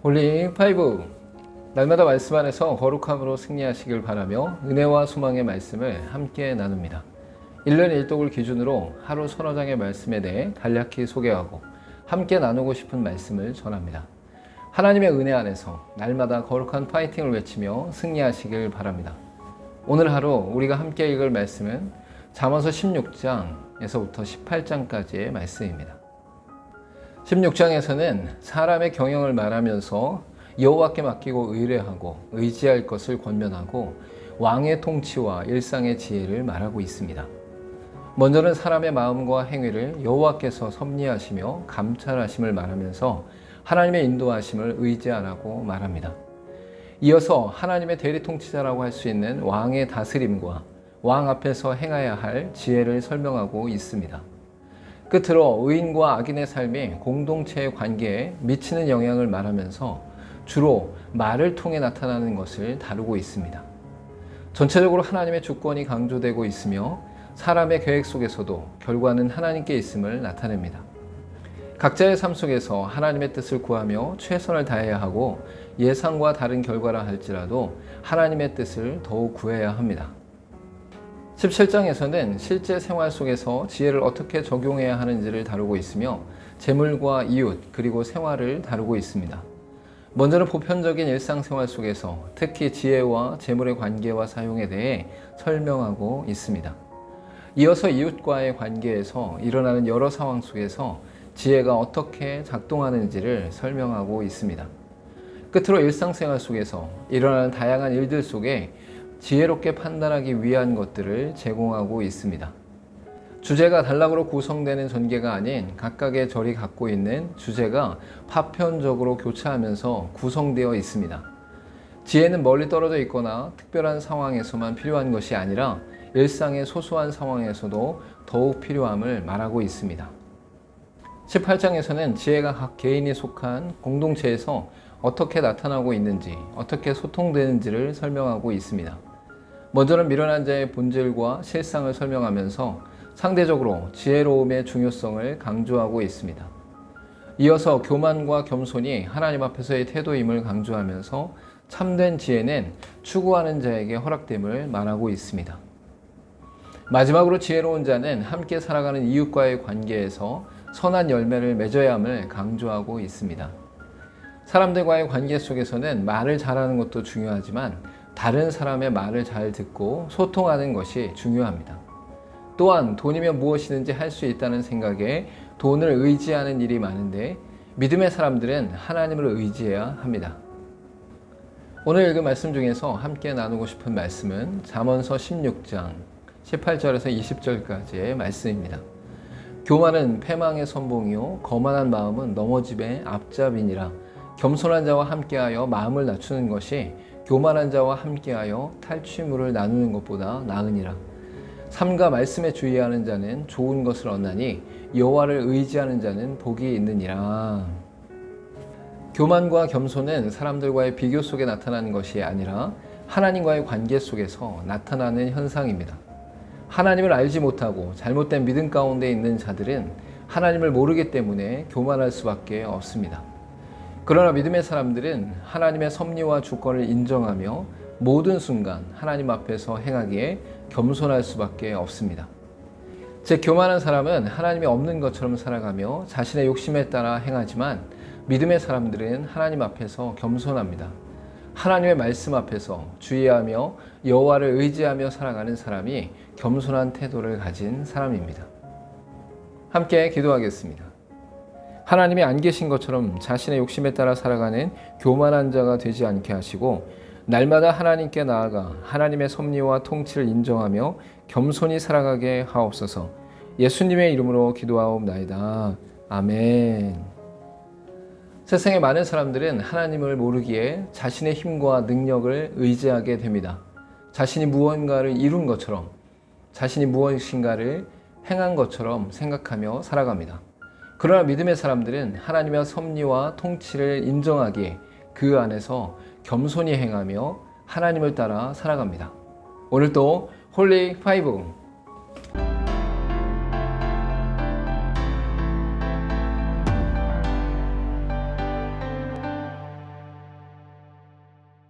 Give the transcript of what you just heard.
홀리 파이브, 날마다 말씀 안에서 거룩함으로 승리하시길 바라며 은혜와 소망의 말씀을 함께 나눕니다. 1년 1독을 기준으로 하루 서너 장의 말씀에 대해 간략히 소개하고 함께 나누고 싶은 말씀을 전합니다. 하나님의 은혜 안에서 날마다 거룩한 파이팅을 외치며 승리하시길 바랍니다. 오늘 하루 우리가 함께 읽을 말씀은 잠언서 16장에서부터 18장까지의 말씀입니다. 16장에서는 사람의 경영을 말하면서 여호와께 맡기고 의뢰하고 의지할 것을 권면하고 왕의 통치와 일상의 지혜를 말하고 있습니다. 먼저는 사람의 마음과 행위를 여호와께서 섭리하시며 감찰하심을 말하면서 하나님의 인도하심을 의지하라고 말합니다. 이어서 하나님의 대리 통치자라고 할 수 있는 왕의 다스림과 왕 앞에서 행해야 할 지혜를 설명하고 있습니다. 끝으로 의인과 악인의 삶이 공동체의 관계에 미치는 영향을 말하면서 주로 말을 통해 나타나는 것을 다루고 있습니다. 전체적으로 하나님의 주권이 강조되고 있으며 사람의 계획 속에서도 결과는 하나님께 있음을 나타냅니다. 각자의 삶 속에서 하나님의 뜻을 구하며 최선을 다해야 하고 예상과 다른 결과라 할지라도 하나님의 뜻을 더욱 구해야 합니다. 17장에서는 실제 생활 속에서 지혜를 어떻게 적용해야 하는지를 다루고 있으며 재물과 이웃 그리고 생활을 다루고 있습니다. 먼저는 보편적인 일상생활 속에서 특히 지혜와 재물의 관계와 사용에 대해 설명하고 있습니다. 이어서 이웃과의 관계에서 일어나는 여러 상황 속에서 지혜가 어떻게 작동하는지를 설명하고 있습니다. 끝으로 일상생활 속에서 일어나는 다양한 일들 속에 지혜롭게 판단하기 위한 것들을 제공하고 있습니다. 주제가 단락으로 구성되는 전개가 아닌 각각의 절이 갖고 있는 주제가 파편적으로 교차하면서 구성되어 있습니다. 지혜는 멀리 떨어져 있거나 특별한 상황에서만 필요한 것이 아니라 일상의 소소한 상황에서도 더욱 필요함을 말하고 있습니다. 18장에서는 지혜가 각 개인이 속한 공동체에서 어떻게 나타나고 있는지, 어떻게 소통되는지를 설명하고 있습니다. 먼저는 미련한 자의 본질과 실상을 설명하면서 상대적으로 지혜로움의 중요성을 강조하고 있습니다. 이어서 교만과 겸손이 하나님 앞에서의 태도임을 강조하면서 참된 지혜는 추구하는 자에게 허락됨을 말하고 있습니다. 마지막으로 지혜로운 자는 함께 살아가는 이웃과의 관계에서 선한 열매를 맺어야 함을 강조하고 있습니다. 사람들과의 관계 속에서는 말을 잘하는 것도 중요하지만 다른 사람의 말을 잘 듣고 소통하는 것이 중요합니다. 또한 돈이면 무엇이든지 할 수 있다는 생각에 돈을 의지하는 일이 많은데 믿음의 사람들은 하나님을 의지해야 합니다. 오늘 읽은 말씀 중에서 함께 나누고 싶은 말씀은 잠언서 16장 18절에서 20절까지의 말씀입니다. 교만은 패망의 선봉이요 거만한 마음은 넘어짐의 앞잡이니라. 겸손한 자와 함께하여 마음을 낮추는 것이 교만한 자와 함께하여 탈취물을 나누는 것보다 나으니라. 삼가 말씀에 주의하는 자는 좋은 것을 얻나니 여호와를 의지하는 자는 복이 있느니라. 교만과 겸손은 사람들과의 비교 속에 나타나는 것이 아니라 하나님과의 관계 속에서 나타나는 현상입니다. 하나님을 알지 못하고 잘못된 믿음 가운데 있는 자들은 하나님을 모르기 때문에 교만할 수밖에 없습니다. 그러나 믿음의 사람들은 하나님의 섭리와 주권을 인정하며 모든 순간 하나님 앞에서 행하기에 겸손할 수밖에 없습니다. 즉 교만한 사람은 하나님이 없는 것처럼 살아가며 자신의 욕심에 따라 행하지만 믿음의 사람들은 하나님 앞에서 겸손합니다. 하나님의 말씀 앞에서 주의하며 여호와를 의지하며 살아가는 사람이 겸손한 태도를 가진 사람입니다. 함께 기도하겠습니다. 하나님이 안 계신 것처럼 자신의 욕심에 따라 살아가는 교만한 자가 되지 않게 하시고 날마다 하나님께 나아가 하나님의 섭리와 통치를 인정하며 겸손히 살아가게 하옵소서. 예수님의 이름으로 기도하옵나이다. 아멘. 세상의 많은 사람들은 하나님을 모르기에 자신의 힘과 능력을 의지하게 됩니다. 자신이 무언가를 이룬 것처럼, 자신이 무엇인가를 행한 것처럼 생각하며 살아갑니다. 그러나 믿음의 사람들은 하나님의 섭리와 통치를 인정하기에 그 안에서 겸손히 행하며 하나님을 따라 살아갑니다. 오늘도 홀리 파이브